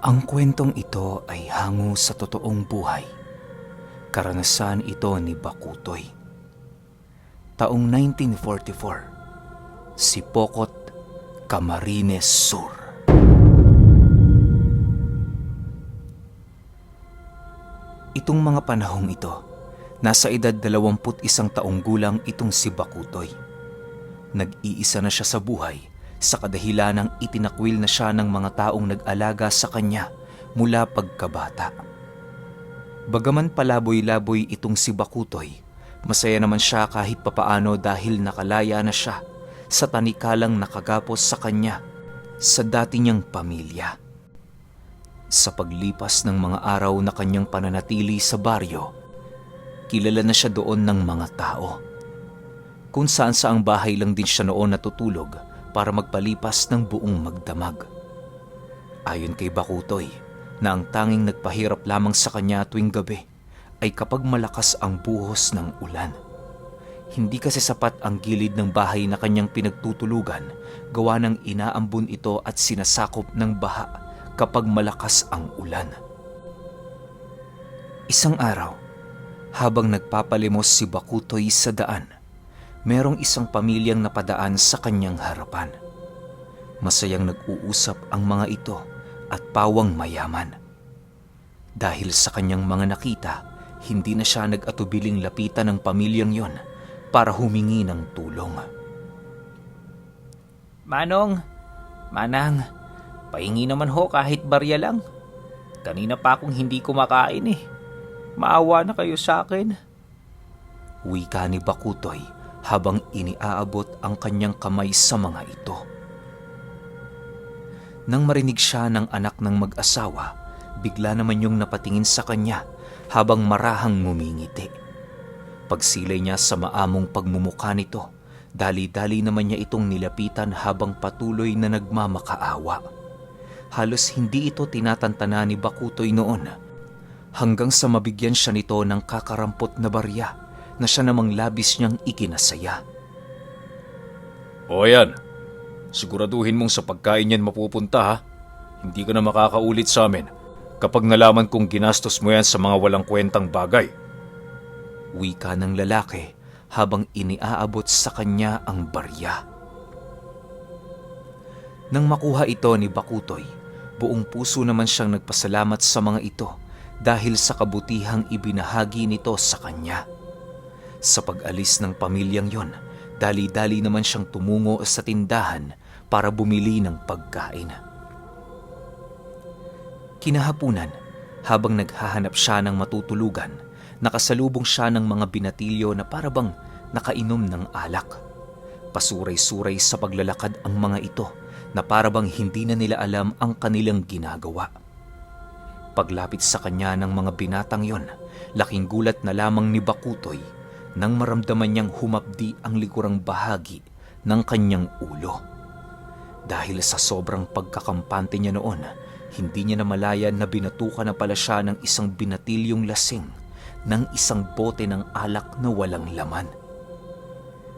Ang kwentong ito ay hango sa totoong buhay. Karanasan ito ni Bakutoy. Taong 1944, Sipokot, Camarines Sur. Itong mga panahong ito, nasa edad 21 taong gulang itong si Bakutoy. Nag-iisa na siya sa buhay sa kadahilan ng itinakwil na siya ng mga taong nag-alaga sa kanya mula pagkabata. Bagaman palaboy-laboy itong si Bakutoy, masaya naman siya kahit papaano dahil nakalaya na siya sa tanikalang nakagapos sa kanya sa dati niyang pamilya. Sa paglipas ng mga araw na kanyang pananatili sa baryo, kilala na siya doon ng mga tao. Kung saan saang bahay lang din siya noon natutulog para magpalipas ng buong magdamag. Ayon kay Bakutoy, na ang tanging nagpahirap lamang sa kanya tuwing gabi ay kapag malakas ang buhos ng ulan. Hindi kasi sapat ang gilid ng bahay na kanyang pinagtutulugan, gawa ng inaambon ito at sinasakop ng baha kapag malakas ang ulan. Isang araw, habang nagpapalimos si Bakutoy sa daan, merong isang pamilyang napadaan sa kanyang harapan. Masayang nag-uusap ang mga ito at pawang mayaman. Dahil sa kanyang mga nakita, hindi na siya nag-atubiling lapitan ng pamilyang yon para humingi ng tulong. Manong, Manang, pahingi naman ho kahit barya lang. Kanina pa akong hindi kumakain eh. Maawa na kayo sa akin. Wika ni Bakutoy habang iniaabot ang kanyang kamay sa mga ito. Nang marinig siya ng anak ng mag-asawa, bigla naman yung napatingin sa kanya habang marahang ngumingiti. Pagsilay niya sa maamong pagmumukha nito, dali-dali naman niya itong nilapitan habang patuloy na nagmamakaawa. Halos hindi ito tinatantana ni Bakutoy noon, hanggang sa mabigyan siya nito ng kakarampot na barya na siya namang labis niyang ikinasaya. O yan, siguraduhin mong sa pagkain yan mapupunta ha. Hindi ka na makakaulit sa amin kapag nalaman kong ginastos mo yan sa mga walang kwentang bagay. Wika ng lalaki habang iniaabot sa kanya ang barya. Nang makuha ito ni Bakutoy, buong puso naman siyang nagpasalamat sa mga ito dahil sa kabutihang ibinahagi nito sa kanya. Sa pag-alis ng pamilyang yon, dali-dali naman siyang tumungo sa tindahan para bumili ng pagkain. Kinahapunan, habang naghahanap siya ng matutulugan, nakasalubong siya ng mga binatilyo na parabang nakainom ng alak. Pasuray-suray sa paglalakad ang mga ito na parabang hindi na nila alam ang kanilang ginagawa. Paglapit sa kanya ng mga binatang yon, laking gulat na lamang ni Bakutoy nang maramdaman niyang humapdi ang likurang bahagi ng kanyang ulo. Dahil sa sobrang pagkakampante niya noon, hindi niya namalayan na binatukan na pala siya ng isang binatilyong lasing ng isang bote ng alak na walang laman.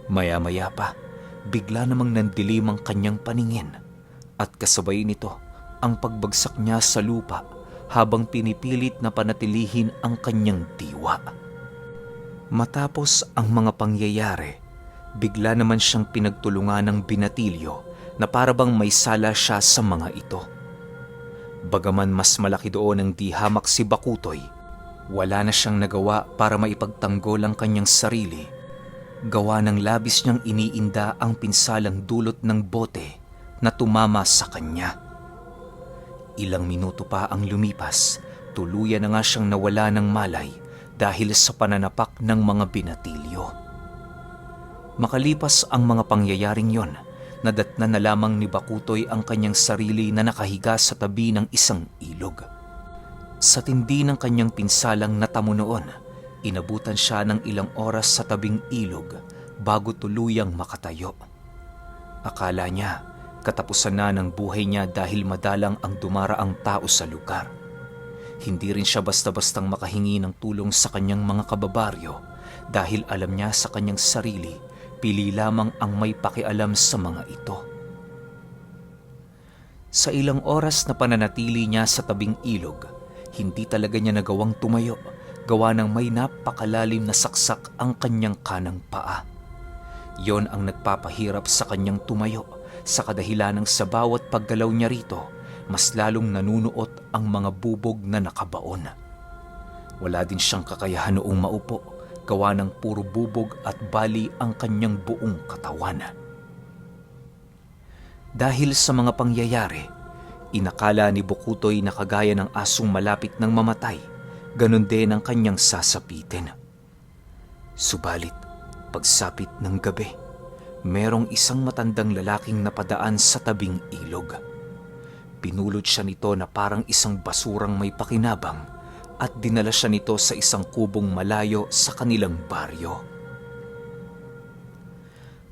Maya-maya pa, bigla namang nandilim ang kanyang paningin at kasabay nito ang pagbagsak niya sa lupa habang pinipilit na panatilihin ang kanyang diwa. Matapos ang mga pangyayari, bigla naman siyang pinagtulungan ng binatilyo na parabang may sala siya sa mga ito. Bagaman mas malaki doon ang dihamak si Bakutoy, wala na siyang nagawa para maipagtanggol ang kanyang sarili. Gawa ng labis niyang iniinda ang pinsalang dulot ng bote na tumama sa kanya. Ilang minuto pa ang lumipas, tuluyan na nga siyang nawala ng malay dahil sa pananapak ng mga binatilyo. Makalipas ang mga pangyayaring yon, nadatna na lamang ni Bakutoy ang kanyang sarili na nakahiga sa tabi ng isang ilog. Sa tindi ng kanyang pinsalang natamo noon, inabutan siya ng ilang oras sa tabing ilog bago tuluyang makatayo. Akala niya katapusan na ng buhay niya dahil madalang ang dumaraang tao sa lugar. Hindi rin siya basta-bastang makahingi ng tulong sa kanyang mga kababaryo dahil alam niya sa kanyang sarili, pili lamang ang may pakialam sa mga ito. Sa ilang oras na pananatili niya sa tabing ilog, hindi talaga niya nagawang tumayo, gawa ng may napakalalim na saksak ang kanyang kanang paa. Yon ang nagpapahirap sa kanyang tumayo, sa kadahilan ng sa bawat paggalaw niya rito, mas lalong nanunuot ang mga bubog na nakabaon. Wala din siyang kakayahan noong maupo, gawa ng puro bubog at bali ang kanyang buong katawan. Dahil sa mga pangyayari, inakala ni Bokutoy na kagaya ng asong malapit ng mamatay, ganun din ang kanyang sasapitin. Subalit, pagsapit ng gabi, merong isang matandang lalaking napadaan sa tabing ilog. Pinulot siya nito na parang isang basurang may pakinabang at dinala siya nito sa isang kubong malayo sa kanilang baryo.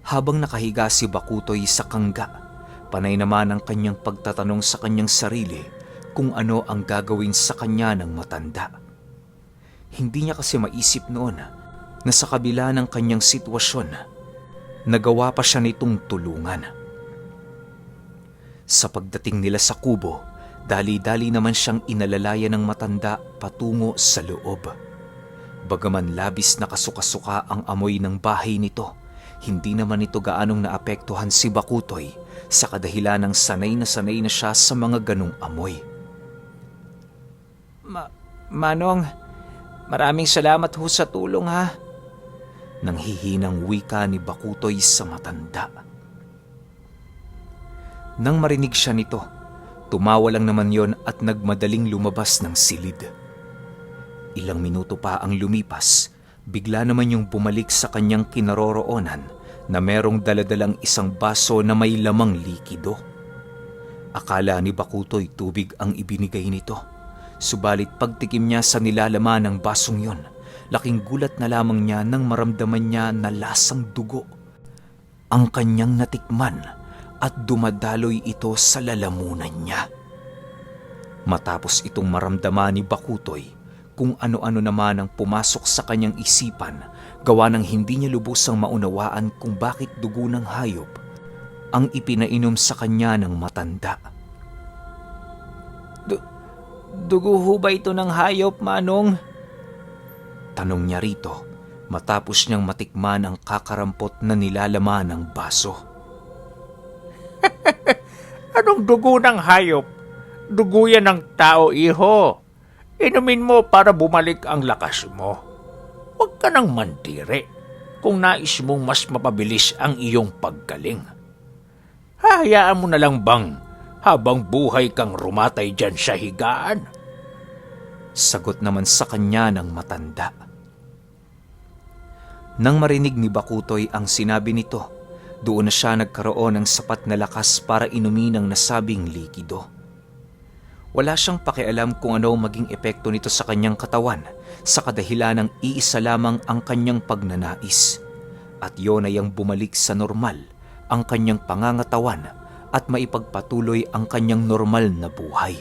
Habang nakahiga si Bokutoy sa kangga, panay naman ang kanyang pagtatanong sa kanyang sarili kung ano ang gagawin sa kanya ng matanda. Hindi niya kasi maisip noon na sa kabila ng kanyang sitwasyon, nagawa pa siya nitong tulungan. Sa pagdating nila sa kubo, dali-dali naman siyang inalalaya ng matanda patungo sa loob. Bagaman labis na kasuka-suka ang amoy ng bahay nito, hindi naman ito gaanong naapektuhan si Bokutoy sa kadahilan ng sanay na siya sa mga ganong amoy. Manong, maraming salamat ho sa tulong ha. Nanghihinang wika ni Bokutoy sa matanda. Nang marinig siya nito, tumawa lang naman yon at nagmadaling lumabas ng silid. Ilang minuto pa ang lumipas, bigla naman yung bumalik sa kanyang kinaroroonan na merong daladalang isang baso na may lamang likido. Akala ni Bokutoy tubig ang ibinigay nito. Subalit pagtikim niya sa nilalaman ng basong yon, laking gulat na lamang niya nang maramdaman niya na lasang dugo ang kanyang natikman at dumadaloy ito sa lalamunan niya. Matapos itong maramdaman ni Bokutoy, kung ano-ano naman ang pumasok sa kanyang isipan, gawa ng hindi niya lubusang maunawaan kung bakit dugo ng hayop ang ipinainom sa kanya ng matanda. Dugo ho ba ito ng hayop, Manong? Tanong niya rito matapos niyang matikman ang kakarampot na nilalaman ng baso. Anong dugo ng hayop? Dugo yan ng tao, iho. Inumin mo para bumalik ang lakas mo. Huwag ka nang mantire kung nais mong mas mapabilis ang iyong paggaling. Hahayaan mo na lang bang habang buhay kang rumatay dyan sa higaan? Sagot naman sa kanya ng matanda. Nang marinig ni Bokutoy ang sinabi nito, doon na siya nagkaroon ng sapat na lakas para inumin ang nasabing likido. Wala siyang pakialam kung ano maging epekto nito sa kanyang katawan, sa kadahilan ng iisa lamang ang kanyang pagnanais. At yun ay ang bumalik sa normal ang kanyang pangangatawan at maipagpatuloy ang kanyang normal na buhay.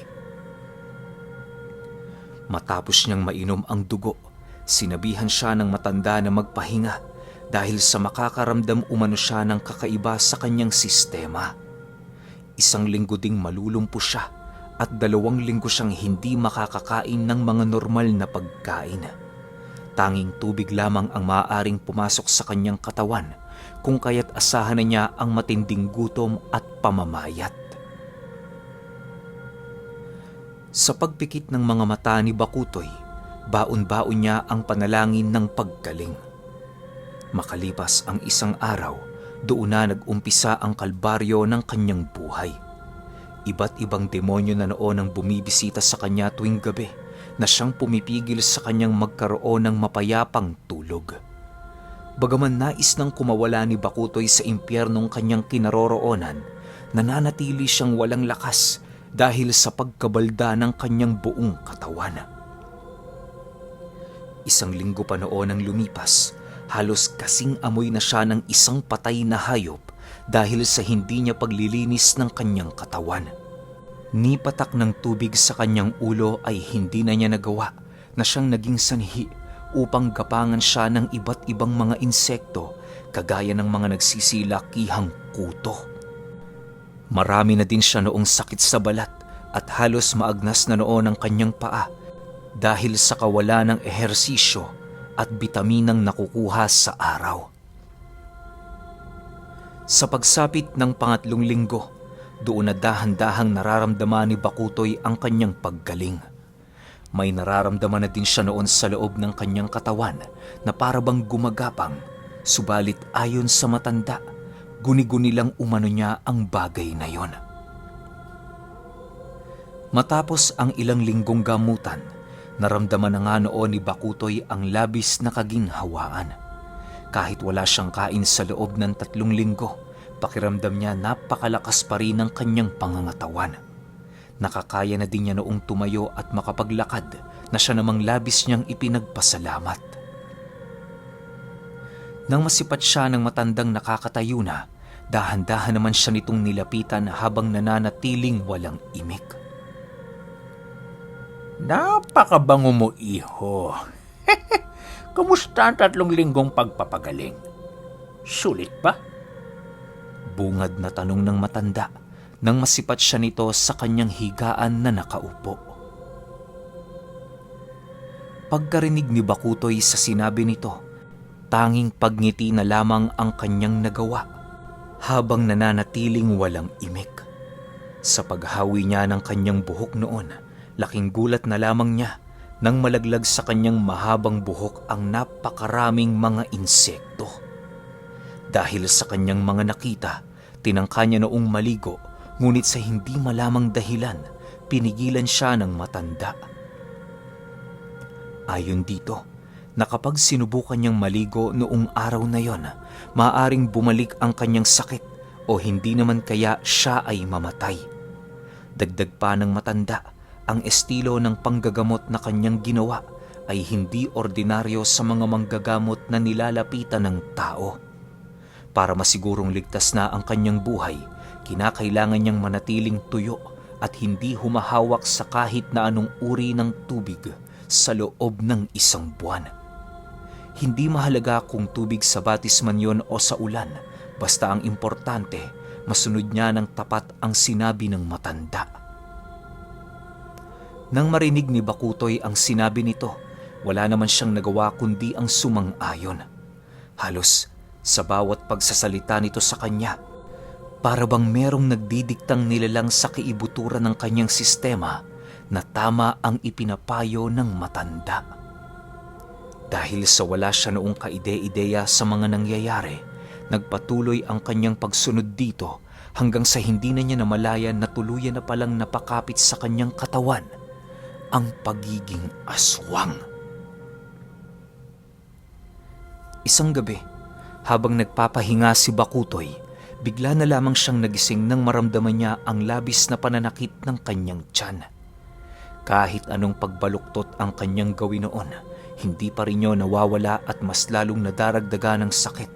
Matapos niyang mainom ang dugo, sinabihan siya ng matanda na magpahinga dahil sa makakaramdam umano siya ng kakaiba sa kanyang sistema. 1 linggo ding malulumpo siya at 2 linggo siyang hindi makakakain ng mga normal na pagkain. Tanging tubig lamang ang maaaring pumasok sa kanyang katawan, kung kaya't asahan na niya ang matinding gutom at pamamayat. Sa pagpikit ng mga mata ni Bokutoy, baon-baon niya ang panalangin ng paggaling. Makalipas ang 1 araw, doon na nag-umpisa ang kalbaryo ng kanyang buhay. Iba't ibang demonyo na noon ang bumibisita sa kanya tuwing gabi na siyang pumipigil sa kanyang magkaroon ng mapayapang tulog. Bagaman nais nang kumawala ni Bokutoy sa impyernong kanyang kinaroroonan, nananatili siyang walang lakas dahil sa pagkabalda ng kanyang buong katawan. 1 linggo pa noon ang lumipas, halos kasing amoy na siya ng isang patay na hayop dahil sa hindi niya paglilinis ng kanyang katawan. Ni patak ng tubig sa kanyang ulo ay hindi na niya nagawa na siyang naging sanhi upang gapangan siya ng iba't ibang mga insekto kagaya ng mga nagsisilakihang kuto. Marami na din siya noong sakit sa balat at halos maagnas na noon ang kanyang paa dahil sa kawalan ng ehersisyo at bitaminang nakukuha sa araw. Sa pagsapit ng pangatlong linggo, doon na dahan-dahang nararamdaman ni Bakutoy ang kanyang paggaling. May nararamdaman na din siya noon sa loob ng kanyang katawan na parabang gumagapang, subalit ayon sa matanda, guni-guni lang umano niya ang bagay na yon. Matapos ang ilang linggong gamutan, naramdaman na nga noon ni Bakutoy ang labis na kaginhawaan. Kahit wala siyang kain sa loob ng 3 linggo, pakiramdam niya napakalakas pa rin ng kanyang pangangatawan. Nakakaya na din niya noong tumayo at makapaglakad na siya namang labis niyang ipinagpasalamat. Nang masipat siya ng matandang nakakatayo na, dahan-dahan naman siya nitong nilapitan habang nananatiling walang imik. Napakabango mo, iho. Kumusta ang 3 linggong pagpapagaling? Sulit ba? Bungad na tanong ng matanda nang masipat siya nito sa kanyang higaan na nakaupo. Pagkarinig ni Bakutoy sa sinabi nito, tanging pagngiti na lamang ang kanyang nagawa habang nananatiling walang imik. Sa paghawi niya ng kanyang buhok noon, laking gulat na lamang niya nang malaglag sa kanyang mahabang buhok ang napakaraming mga insekto. Dahil sa kanyang mga nakita, tinangka niya noong maligo, ngunit sa hindi malamang dahilan, pinigilan siya ng matanda. Ayon dito, na kapag sinubukan niyang maligo noong araw na yon, maaaring bumalik ang kanyang sakit o hindi naman kaya siya ay mamatay. Dagdag pa ng matanda, ang estilo ng panggagamot na kanyang ginawa ay hindi ordinaryo sa mga manggagamot na nilalapitan ng tao. Para masigurong ligtas na ang kanyang buhay, kinakailangan niyang manatiling tuyo at hindi humahawak sa kahit na anong uri ng tubig sa loob ng 1 buwan. Hindi mahalaga kung tubig sa batis man yon o sa ulan, basta ang importante, masunod niya ng tapat ang sinabi ng matanda. Nang marinig ni Bakutoy ang sinabi nito, wala naman siyang nagawa kundi ang sumang-ayon. Halos sa bawat pagsasalita nito sa kanya, para bang merong nagdidiktang nilalang sa kaibuturan ng kanyang sistema na tama ang ipinapayo ng matanda. Dahil sa wala siya noong kaide-ideya sa mga nangyayari, nagpatuloy ang kanyang pagsunod dito hanggang sa hindi na niya namalayan na tuluyan na palang napakapit sa kanyang katawan ang pagiging aswang. Isang gabi, habang nagpapahinga si Bakutoy, bigla na lamang siyang nagising nang maramdaman niya ang labis na pananakit ng kanyang tiyan. Kahit anong pagbaluktot ang kanyang gawin noon, hindi pa rin niya nawawala at mas lalong nadaragdagan ng sakit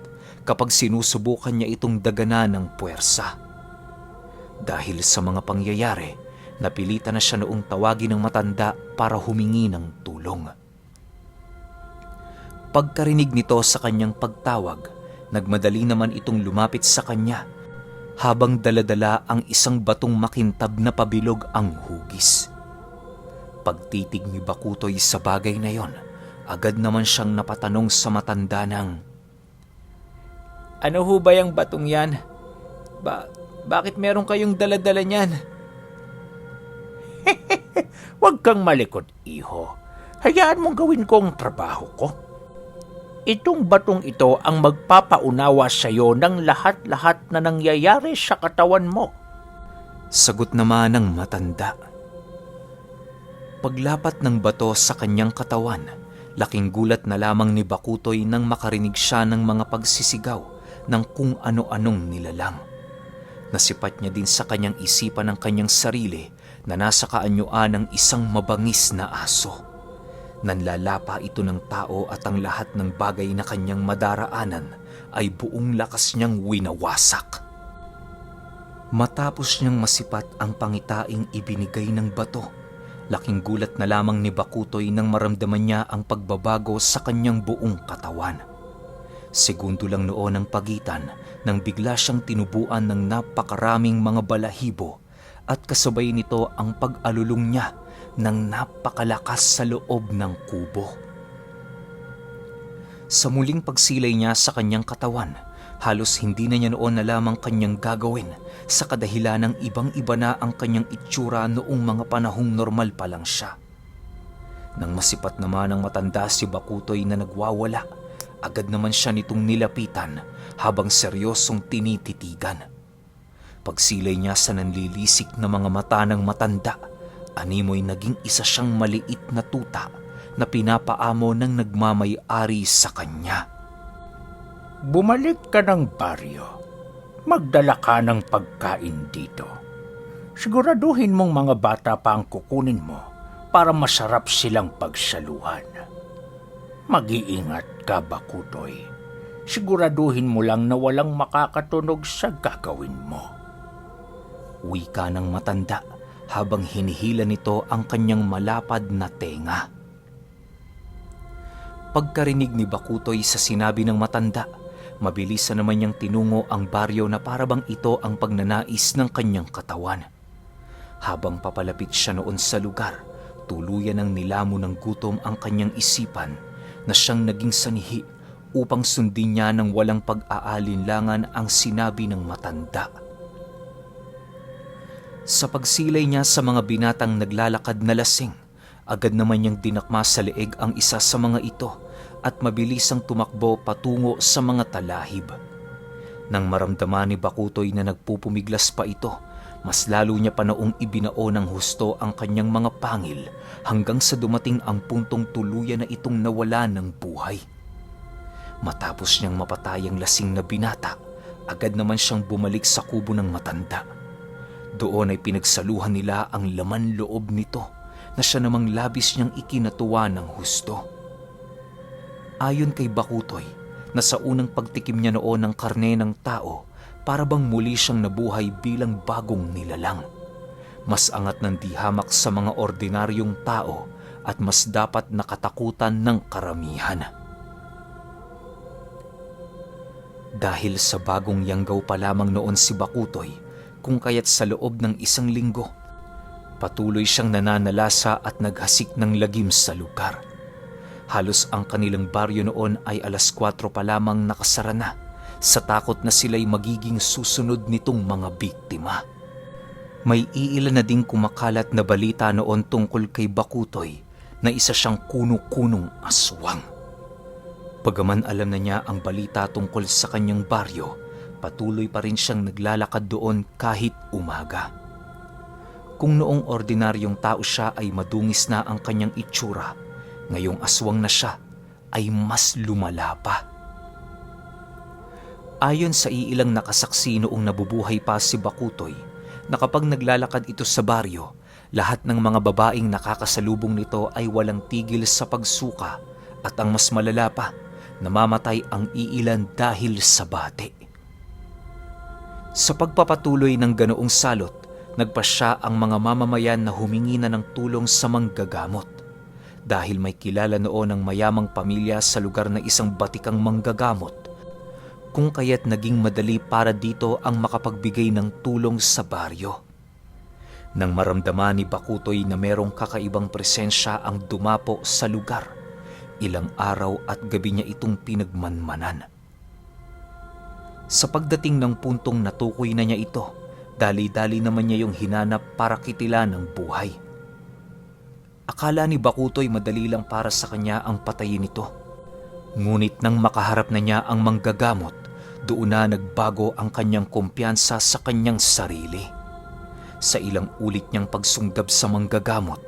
kapag sinusubukan niya itong daganan ng puwersa. Dahil sa mga pangyayari, napilitan na siya noong tawagin ng matanda para humingi ng tulong. Pagkarinig nito sa kanyang pagtawag, nagmadali naman itong lumapit sa kanya habang daladala ang isang batong makintab na pabilog ang hugis. Pagtitig ni Bakutoy sa bagay na yon, agad naman siyang napatanong sa matanda ng, Ano ho ba yung batong yan? Bakit meron kayong daladala niyan? Huwag kang malikot, iho. Hayaan mong gawin ko ang trabaho ko. Itong batong ito ang magpapaunawa sa iyo ng lahat-lahat na nangyayari sa katawan mo. Sagot naman ng matanda. Paglapat ng bato sa kanyang katawan, laking gulat na lamang ni Bakutoy nang makarinig siya ng mga pagsisigaw ng kung ano-anong nilalang. Nasipat niya din sa kanyang isipan ang kanyang sarili na nasa kaanyuan ng isang mabangis na aso. Nanlalapa ito ng tao at ang lahat ng bagay na kanyang madaraanan ay buong lakas niyang winawasak. Matapos niyang masipat ang pangitaing ibinigay ng bato, laking gulat na lamang ni Bakutoy nang maramdaman niya ang pagbabago sa kanyang buong katawan. Segundo lang noon ang pagitan nang bigla siyang tinubuan ng napakaraming mga balahibo at kasabay nito ang pag-alulong niya ng napakalakas sa loob ng kubo. Sa muling pagsilay niya sa kanyang katawan, halos hindi na niya noon alam ang kanyang gagawin sa kadahilan ng ibang-iba na ang kanyang itsura noong mga panahong normal pa lang siya. Nang masipat naman ang matanda si Bakutoy na nagwawala, agad naman siya nitong nilapitan habang seryosong tinititigan. Pagsilay niya sa nanlilisik na mga mata ng matanda, animoy naging isa siyang maliit na tuta na pinapaamo ng nagmamay-ari sa kanya. Bumalik ka ng baryo. Magdala ka ng pagkain dito. Siguraduhin mong mga bata pa ang kukunin mo para masarap silang pagsaluhan. Mag-iingat ka, Bakutoy. Siguraduhin mo lang na walang makakatunog sa gagawin mo. Wika ng matanda habang hinihila nito ang kanyang malapad na tenga. Pagkarinig ni Bakutoy sa sinabi ng matanda, mabilis na naman niyang tinungo ang baryo na parabang ito ang pagnanais ng kanyang katawan. Habang papalapit siya noon sa lugar, tuluyan ng nilamo ng gutom ang kanyang isipan na siyang naging sanhi upang sundin niya ng walang pag-aalinlangan ang sinabi ng matanda. Sa pagsilay niya sa mga binatang naglalakad na lasing, agad naman niyang dinakma sa leeg ang isa sa mga ito at mabilisang tumakbo patungo sa mga talahib. Nang maramdaman ni Bakutoy na nagpupumiglas pa ito, mas lalo niya pa noong ibinao ng husto ang kanyang mga pangil hanggang sa dumating ang puntong tuluyan na itong nawala ng buhay. Matapos niyang mapatay ang lasing na binata, agad naman siyang bumalik sa kubo ng matanda. Doon ay pinagsaluhan nila ang laman loob nito na siya namang labis niyang ikinatuwa ng husto. Ayon kay Bakutoy, na sa unang pagtikim niya noon ng karne ng tao, para bang muli siyang nabuhay bilang bagong nilalang. Mas angat ng dihamak sa mga ordinaryong tao at mas dapat nakatakutan ng karamihan. Dahil sa bagong yanggaw pa lamang noon si Bakutoy, kung kaya't sa loob ng isang linggo, patuloy siyang nananalasa at naghasik ng lagim sa lugar. Halos ang kanilang baryo noon ay 4:00 pa lamang nakasara na sa takot na sila'y magiging susunod nitong mga biktima. May iilan na ding kumakalat na balita noon tungkol kay Bakutoy na isa siyang kuno-kunong aswang. Bagaman alam na niya ang balita tungkol sa kanyang baryo, patuloy pa rin siyang naglalakad doon kahit umaga. Kung noong ordinaryong tao siya ay madungis na ang kanyang itsura, ngayong aswang na siya ay mas lumala pa. Ayon sa iilang nakasaksi noong nabubuhay pa si Bakutoy, na kapag naglalakad ito sa baryo, lahat ng mga babaeng nakakasalubong nito ay walang tigil sa pagsuka at ang mas malala pa, namamatay ang iilan dahil sa bate. Sa pagpapatuloy ng ganoong salot, nagpasya ang mga mamamayan na humingi na ng tulong sa manggagamot. Dahil may kilala noon ng mayamang pamilya sa lugar na isang batikang manggagamot, kung kaya't naging madali para dito ang makapagbigay ng tulong sa baryo. Nang maramdaman ni Bakutoy na merong kakaibang presensya ang dumapo sa lugar, ilang araw at gabi niya itong pinagmanmanan. Sa pagdating ng puntong natukoy na niya ito, dali-dali naman niya yung hinanap para kitilan ng buhay. Akala ni Bakutoy madali lang para sa kanya ang patayin ito. Ngunit nang makaharap na niya ang manggagamot, doon na nagbago ang kanyang kumpiyansa sa kanyang sarili. Sa ilang ulit niyang pagsungdab sa manggagamot,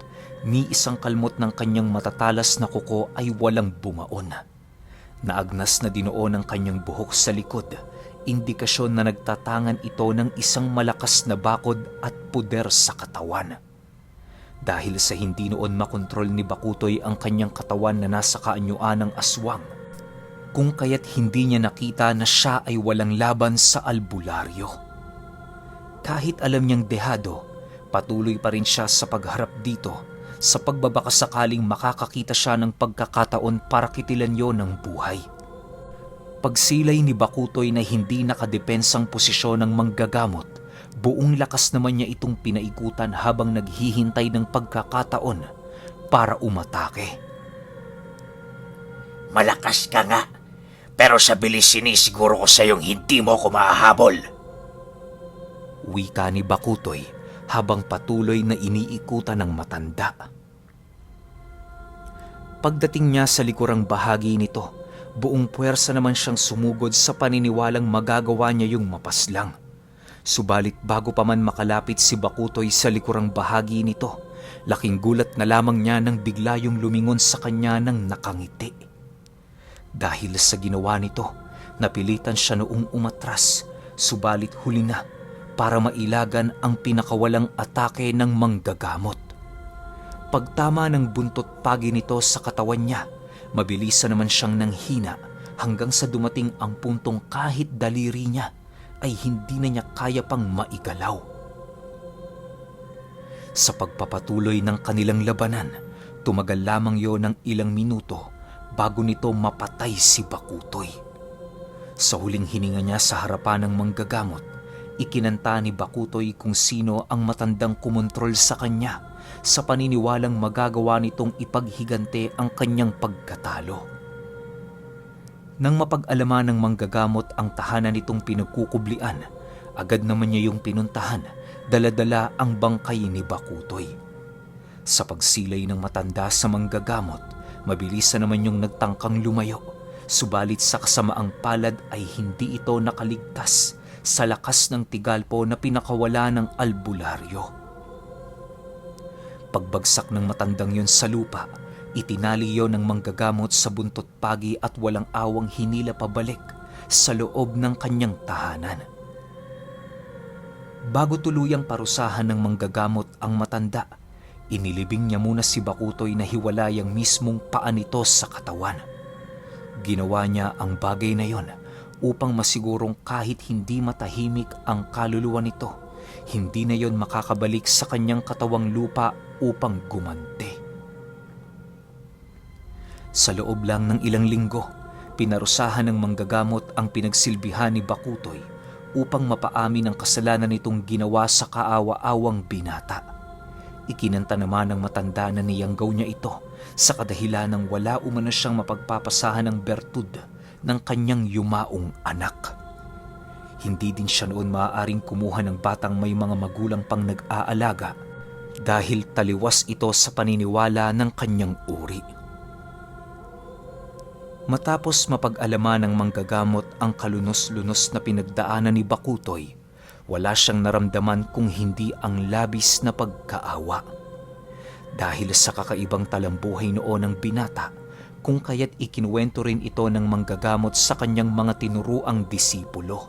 ni isang kalmot ng kanyang matatalas na kuko ay walang bumaon. Naagnas na dinoon ang kanyang buhok sa likod, indikasyon na nagtatangan ito ng isang malakas na bakod at puder sa katawan. Dahil sa hindi noon makontrol ni Bakutoy ang kanyang katawan na nasa kaanyuan ng aswang, kung kaya't hindi niya nakita na siya ay walang laban sa albularyo. Kahit alam niyang dehado, patuloy pa rin siya sa pagharap dito sa pagbabakasakaling makakakita siya ng pagkakataon para kitilan yon ng buhay. pagsilay ni Bakutoy na hindi nakadepensang posisyon ng manggagamot, buong lakas naman niya itong pinaikutan habang naghihintay ng pagkakataon para umatake. Malakas ka nga, pero sa bilis sinisiguro ko sa'yong hindi mo ko mahahabol. Wika ni Bakutoy habang patuloy na iniikutan ng matanda. Pagdating niya sa likurang bahagi nito, buong puwersa naman siyang sumugod sa paniniwalang magagawa niya yung mapaslang. Subalit bago pa man makalapit si Bakutoy sa likurang bahagi nito, laking gulat na lamang niya nang bigla yung lumingon sa kanya ng nakangiti. Dahil sa ginawa nito, napilitan siya noong umatras, subalit huli na para mailagan ang pinakawalang atake ng manggagamot. Pagtama ng buntot pagi nito sa katawan niya, mabilisan naman siyang nanghina hanggang sa dumating ang puntong kahit daliri niya ay hindi na niya kaya pang maigalaw. Sa pagpapatuloy ng kanilang labanan, tumagal lamang yon ng ilang minuto bago nito mapatay si Bakutoy. Sa huling hininga niya sa harapan ng manggagamot, ikinanta ni Bakutoy kung sino ang matandang kumontrol sa kanya sa paniniwalang magagawa nitong ipaghigante ang kanyang pagkatalo. Nang mapag-alaman ng manggagamot ang tahanan nitong pinagkukublian, agad naman niya yung pinuntahan, dala-dala ang bangkay ni Bakutoy. Sa pagsilay ng matanda sa manggagamot, mabilisan naman yung nagtangkang lumayo, subalit sa kasamaang palad ay hindi ito nakaligtas sa lakas ng tigalpo na pinakawala ng albularyo. Pagbagsak ng matandang yun sa lupa, itinali yon ng manggagamot sa buntot pagi at walang awang hinila pabalik sa loob ng kanyang tahanan. Bago tuluyang parusahan ng manggagamot ang matanda, inilibing niya muna si Bakutoy na hiwalay ang mismong paa nito sa katawan. Ginawa niya ang bagay na yon upang masigurong kahit hindi matahimik ang kaluluwa nito, hindi na yon makakabalik sa kanyang katawang lupa upang gumante. Sa loob lang ng ilang linggo, pinarusahan ng manggagamot ang pinagsilbihan ni Bakutoy upang mapaamin ang kasalanan nitong ginawa sa kaawa-awang binata. Ikinanta naman ng matanda na niyanggaw niya ito sa kadahilan ng wala umano siyang mapagpapasahan ng bertud ng kanyang yumaong anak. Hindi din siya noon maaaring kumuha ng batang may mga magulang pang nag-aalaga dahil taliwas ito sa paniniwala ng kanyang uri. Matapos mapag-alaman ng manggagamot ang kalunos-lunos na pinagdaanan ni Bakutoy, wala siyang naramdaman kung hindi ang labis na pagkaawa. Dahil sa kakaibang talambuhay noon ng binata, kung kaya't ikinuwento rin ito ng manggagamot sa kanyang mga tinuruang disipulo.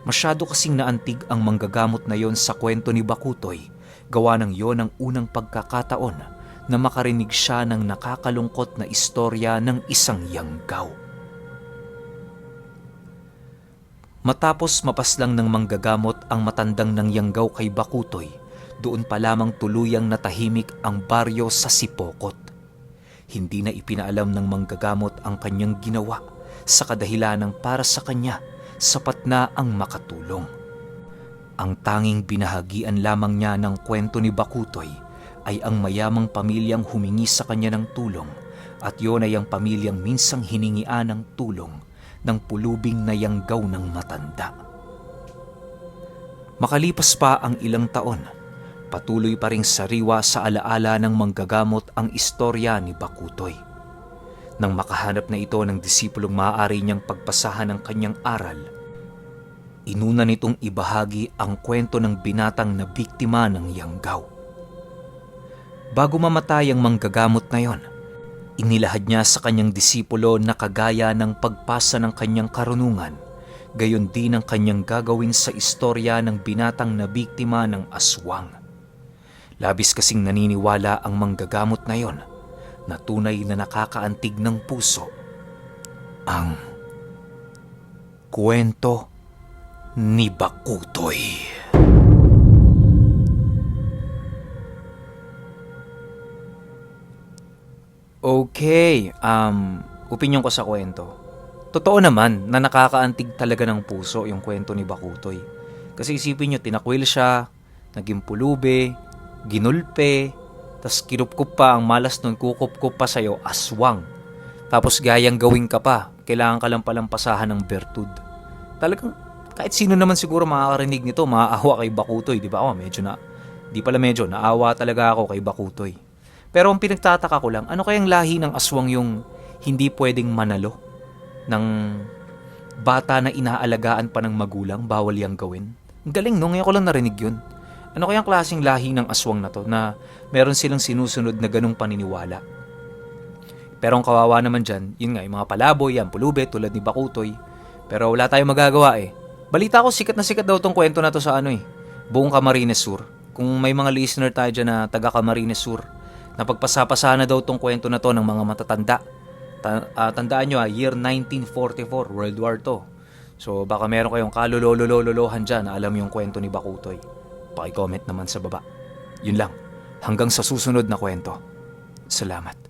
Masyado kasing naantig ang manggagamot na yon sa kwento ni Bakutoy, gawa ng yon ang unang pagkakataon na makarinig siya ng nakakalungkot na istorya ng isang yanggaw. Matapos mapaslang ng manggagamot ang matandang nangyanggaw kay Bakutoy, doon pa lamang tuluyang natahimik ang baryo sa Sipokot. Hindi na ipinaalam ng manggagamot ang kanyang ginawa sa kadahilanang para sa kanya sapat na ang makatulong. Ang tanging binahagian lamang niya ng kwento ni Bakutoy ay ang mayamang pamilyang humingi sa kanya ng tulong at yon ay ang pamilyang minsang hiningian ng tulong ng pulubing na yanggaw ng matanda. Makalipas pa ang ilang taon, patuloy pa ring sariwa sa alaala ng manggagamot ang istorya ni Bakutoy. Nang makahanap na ito ng disipulong maaari niyang pagpasahan ng kanyang aral, inuna nitong ibahagi ang kwento ng binatang na biktima ng yanggaw. Bago mamatay ang manggagamot na yon, inilahad niya sa kanyang disipulo na kagaya ng pagpasa ng kanyang karunungan, gayon din ang kanyang gagawin sa istorya ng binatang na biktima ng aswang. Labis kasing naniniwala ang manggagamot na yon na tunay na nakakaantig ng puso ang kwento ni Bakutoy. Okay, opinyon ko sa kwento. Totoo naman na nakakaantig talaga ng puso yung kwento ni Bakutoy. Kasi isipin nyo, tinakwil siya, naging pulube, ginulpe, tas kinupkup pa ang malas nun, kukupkup pa sa'yo, aswang. Tapos gayang gawin ka pa, kailangan ka lang palang pasahan ng bertud. Talagang kahit sino naman siguro makakarinig nito, maaawa kay Bakutoy, di ba? Naawa talaga ako kay Bakutoy. Pero ang pinagtataka ko lang, ano kayang lahi ng aswang yung hindi pwedeng manalo ng bata na inaalagaan pa ng magulang, bawal yang gawin? Ang galing, no? Ngayon ko lang narinig yun. Ano kayang klaseng lahi ng aswang na to na meron silang sinusunod na ganung paniniwala? Pero ang kawawa naman dyan, yun nga, yung mga palaboy, yan, pulube, tulad ni Bakutoy. Pero wala tayong magagawa eh. Balita ko, sikat na sikat daw tong kwento na to sa buong Camarines Sur. Kung may mga listener tayo dyan na taga Camarines Sur, napagpasapasahan na daw tong kwento na to ng mga matatanda. Tandaan nyo year 1944, World War II. So baka meron kayong kalulolololohan dyan na alam yung kwento ni Bakutoy. Paki-comment naman sa baba. Yun lang. Hanggang sa susunod na kwento. Salamat.